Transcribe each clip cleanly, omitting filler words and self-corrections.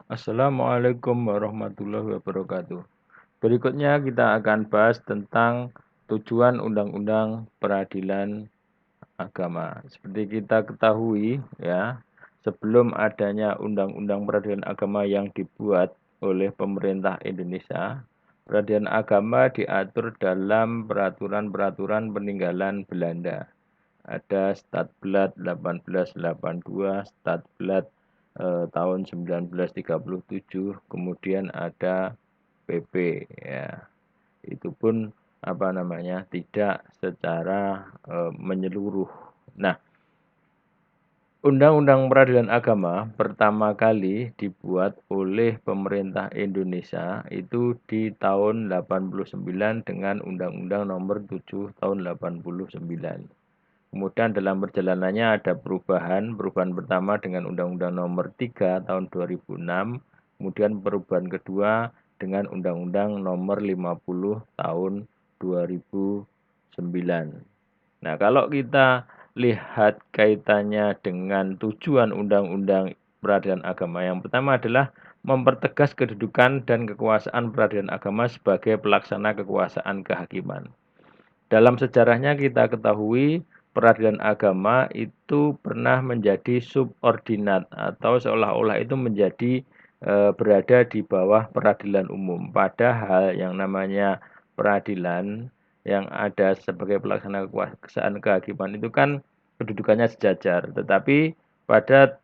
Assalamualaikum warahmatullahi wabarakatuh. Berikutnya kita akan bahas tentang tujuan Undang-Undang Peradilan Agama. Seperti kita ketahui ya, sebelum adanya Undang-Undang Peradilan Agama yang dibuat oleh pemerintah Indonesia, peradilan agama diatur dalam peraturan-peraturan peninggalan Belanda. Ada Stadblad 1882, Stadblad tahun 1937, kemudian ada PP ya. Itu pun apa namanya tidak secara menyeluruh. Nah, Undang-Undang Peradilan Agama pertama kali dibuat oleh pemerintah Indonesia itu di tahun 89 dengan Undang-Undang Nomor 7 tahun 89. Kemudian dalam perjalanannya ada perubahan. Perubahan pertama dengan Undang-Undang Nomor 3 tahun 2006, kemudian perubahan kedua dengan Undang-Undang Nomor 50 tahun 2009. Nah, kalau kita lihat kaitannya dengan tujuan Undang-Undang Peradilan Agama, yang pertama adalah mempertegas kedudukan dan kekuasaan peradilan agama sebagai pelaksana kekuasaan kehakiman. Dalam sejarahnya kita ketahui peradilan agama itu pernah menjadi subordinat atau seolah-olah itu menjadi berada di bawah peradilan umum. Padahal yang namanya peradilan yang ada sebagai pelaksana kekuasaan kehakiman itu kan kedudukannya sejajar. Tetapi pada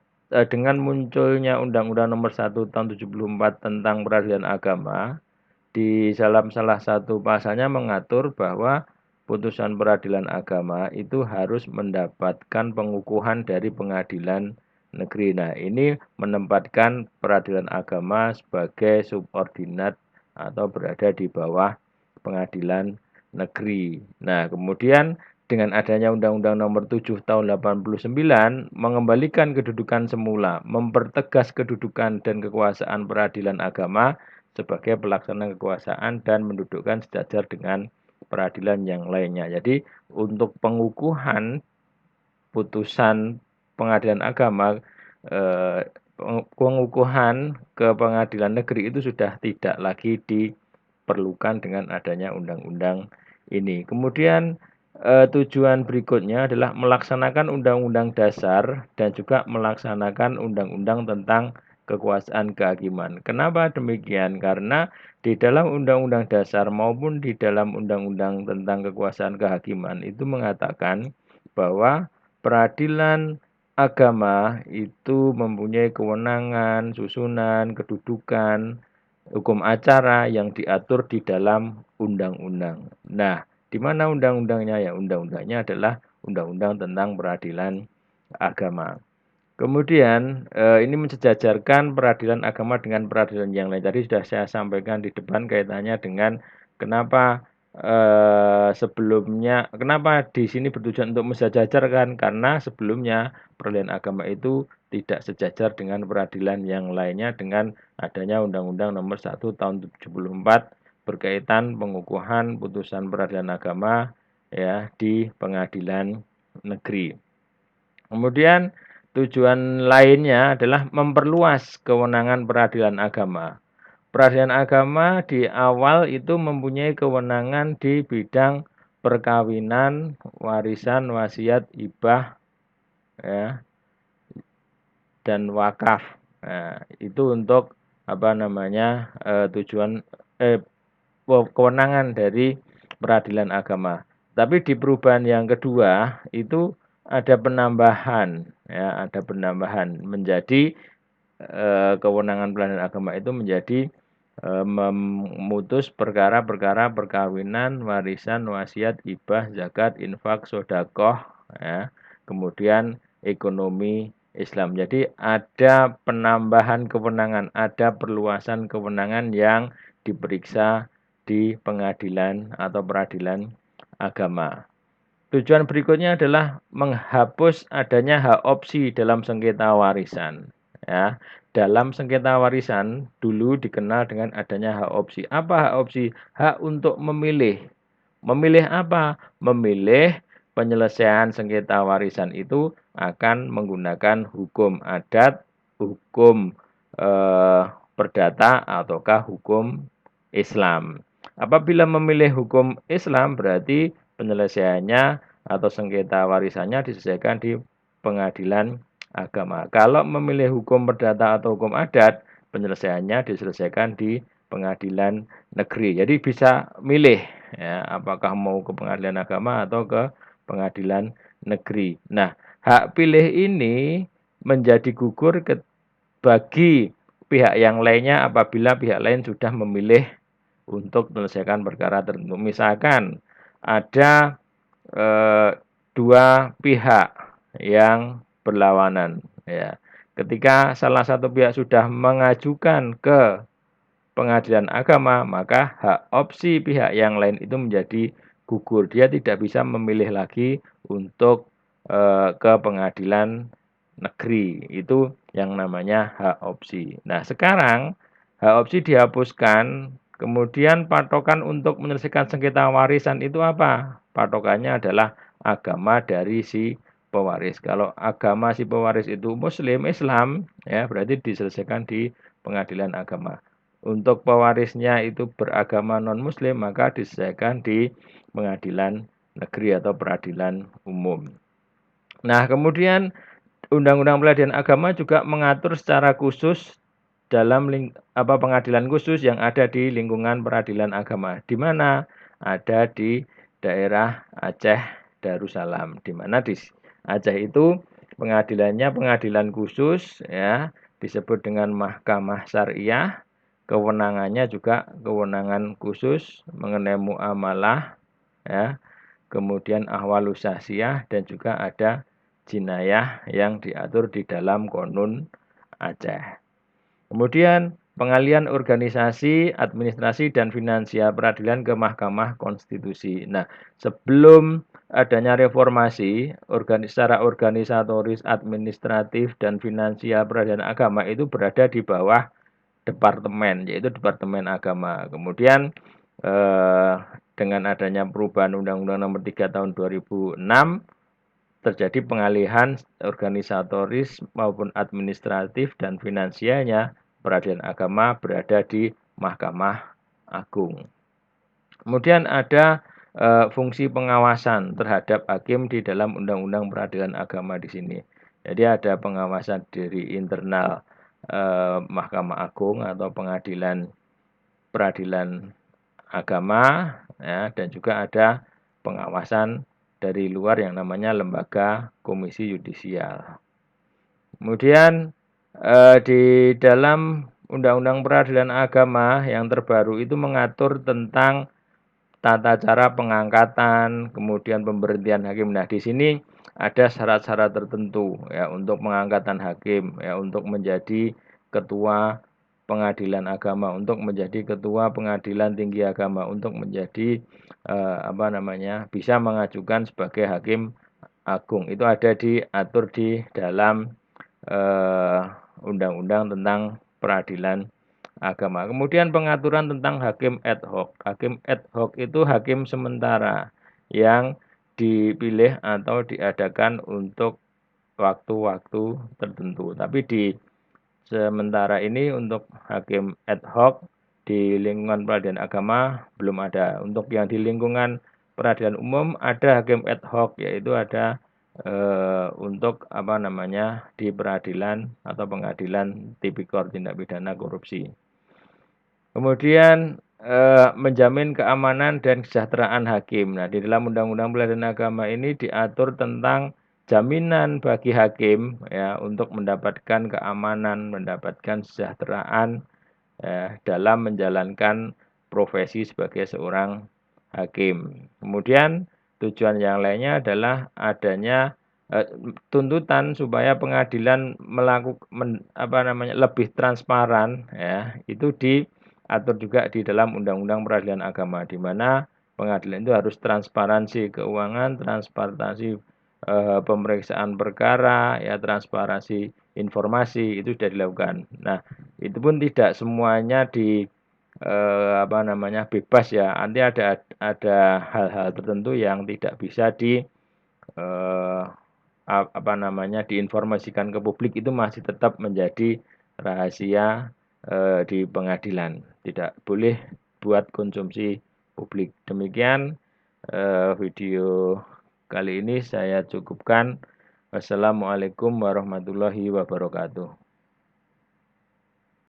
dengan munculnya Undang-Undang Nomor 1 Tahun 74 tentang peradilan agama, di dalam salah satu pasalnya mengatur bahwa putusan peradilan agama itu harus mendapatkan pengukuhan dari pengadilan negeri. Nah, ini menempatkan peradilan agama sebagai subordinat atau berada di bawah pengadilan negeri. Nah, kemudian dengan adanya Undang-Undang Nomor 7 Tahun 89 mengembalikan kedudukan semula, mempertegas kedudukan dan kekuasaan peradilan agama sebagai pelaksana kekuasaan dan mendudukkan sejajar dengan peradilan yang lainnya. Jadi untuk pengukuhan putusan pengadilan agama, pengukuhan ke pengadilan negeri itu sudah tidak lagi diperlukan dengan adanya undang-undang ini. Kemudian tujuan berikutnya adalah melaksanakan undang-undang dasar dan juga melaksanakan undang-undang tentang kekuasaan kehakiman. Kenapa demikian? Karena di dalam undang-undang dasar maupun di dalam undang-undang tentang kekuasaan kehakiman itu mengatakan bahwa peradilan agama itu mempunyai kewenangan, susunan, kedudukan, hukum acara yang diatur di dalam undang-undang. Nah, di mana undang-undangnya? Ya, undang-undangnya adalah undang-undang tentang peradilan agama. Kemudian ini mensejajarkan peradilan agama dengan peradilan yang lain. Tadi sudah saya sampaikan di depan kaitannya dengan kenapa sebelumnya, kenapa di sini bertujuan untuk mensejajarkan, karena sebelumnya peradilan agama itu tidak sejajar dengan peradilan yang lainnya dengan adanya Undang-Undang Nomor 1 Tahun 74 berkaitan pengukuhan putusan peradilan agama ya di pengadilan negeri. Kemudian tujuan lainnya adalah memperluas kewenangan peradilan agama. Peradilan agama di awal itu mempunyai kewenangan di bidang perkawinan, warisan, wasiat, hibah, ya, dan wakaf. Nah, itu untuk apa namanya tujuan kewenangan dari peradilan agama. Tapi di perubahan yang kedua itu ada penambahan, ya, ada penambahan menjadi kewenangan peradilan agama itu menjadi memutus perkara-perkara perkawinan, warisan, wasiat, hibah, zakat, infak, sodakoh, ya, kemudian ekonomi Islam. Jadi ada penambahan kewenangan, ada perluasan kewenangan yang diperiksa di pengadilan atau peradilan agama. Tujuan berikutnya adalah menghapus adanya hak opsi dalam sengketa warisan. Ya, dalam sengketa warisan dulu dikenal dengan adanya hak opsi. Apa hak opsi? Hak untuk memilih. Memilih apa? Memilih penyelesaian sengketa warisan itu akan menggunakan hukum adat, hukum perdata ataukah hukum Islam. Apabila memilih hukum Islam berarti penyelesaiannya atau sengketa warisannya diselesaikan di pengadilan agama. Kalau memilih hukum perdata atau hukum adat, penyelesaiannya diselesaikan di pengadilan negeri. Jadi bisa milih ya, apakah mau ke pengadilan agama atau ke pengadilan negeri. Nah, hak pilih ini menjadi gugur bagi pihak yang lainnya apabila pihak lain sudah memilih untuk menyelesaikan perkara tertentu. Misalkan ada dua pihak yang berlawanan, ya. Ketika salah satu pihak sudah mengajukan ke pengadilan agama, maka hak opsi pihak yang lain itu menjadi gugur. Dia tidak bisa memilih lagi untuk ke pengadilan negeri. Itu yang namanya hak opsi. Nah, sekarang hak opsi dihapuskan, kemudian patokan untuk menyelesaikan sengketa warisan itu apa? Patokannya adalah agama dari si pewaris. Kalau agama si pewaris itu Muslim, Islam, ya berarti diselesaikan di pengadilan agama. Untuk pewarisnya itu beragama non-muslim, maka diselesaikan di pengadilan negeri atau peradilan umum. Nah, kemudian Undang-Undang Peradilan Agama juga mengatur secara khusus dalam pengadilan khusus yang ada di lingkungan peradilan agama. Di mana? Ada di daerah Aceh Darussalam. Di mana di Aceh itu pengadilannya pengadilan khusus ya, disebut dengan Mahkamah Syariah. Kewenangannya juga kewenangan khusus mengenai muamalah ya, kemudian ahwalus syahsiyah dan juga ada jinayah yang diatur di dalam Konun Aceh. Kemudian pengalihan organisasi, administrasi dan finansial peradilan ke Mahkamah Konstitusi. Nah, sebelum adanya reformasi, secara organisatoris, administratif dan finansial peradilan agama itu berada di bawah departemen, yaitu Departemen Agama. Kemudian dengan adanya perubahan Undang-Undang Nomor 3 Tahun 2006 terjadi pengalihan organisatoris maupun administratif dan finansialnya peradilan agama berada di Mahkamah Agung. Kemudian ada fungsi pengawasan terhadap hakim di dalam Undang-Undang Peradilan Agama di sini. Jadi ada pengawasan dari internal Mahkamah Agung atau pengadilan peradilan agama ya, dan juga ada pengawasan dari luar yang namanya lembaga komisi yudisial. Kemudian di dalam Undang-Undang Peradilan Agama yang terbaru itu mengatur tentang tata cara pengangkatan, kemudian pemberhentian hakim. Nah, di sini ada syarat-syarat tertentu ya untuk pengangkatan hakim ya, untuk menjadi ketua pengadilan agama, untuk menjadi ketua pengadilan tinggi agama, untuk menjadi bisa mengajukan sebagai hakim agung. Itu ada diatur di dalam undang-undang tentang peradilan agama. Kemudian pengaturan tentang hakim ad hoc. Hakim ad hoc itu hakim sementara yang dipilih atau diadakan untuk waktu-waktu tertentu. Tapi di sementara ini untuk hakim ad hoc di lingkungan peradilan agama belum ada. Untuk yang di lingkungan peradilan umum ada hakim ad hoc, yaitu ada untuk di peradilan atau pengadilan tipikor tindak pidana korupsi. Kemudian menjamin keamanan dan kesejahteraan hakim. Nah, di dalam Undang-Undang Peradilan Agama ini diatur tentang jaminan bagi hakim ya untuk mendapatkan keamanan, mendapatkan kesejahteraan ya, dalam menjalankan profesi sebagai seorang hakim. Kemudian tujuan yang lainnya adalah adanya tuntutan supaya pengadilan lebih transparan ya, itu diatur juga di dalam Undang-Undang Peradilan Agama, di mana pengadilan itu harus transparansi keuangan, transparansi pemeriksaan perkara, ya transparansi informasi itu sudah dilakukan. Nah, itu pun tidak semuanya bebas ya. Nanti ada hal-hal tertentu yang tidak bisa diinformasikan ke publik, itu masih tetap menjadi rahasia, di pengadilan, tidak boleh buat konsumsi publik. Demikian, video kali ini saya cukupkan. Wassalamualaikum warahmatullahi wabarakatuh.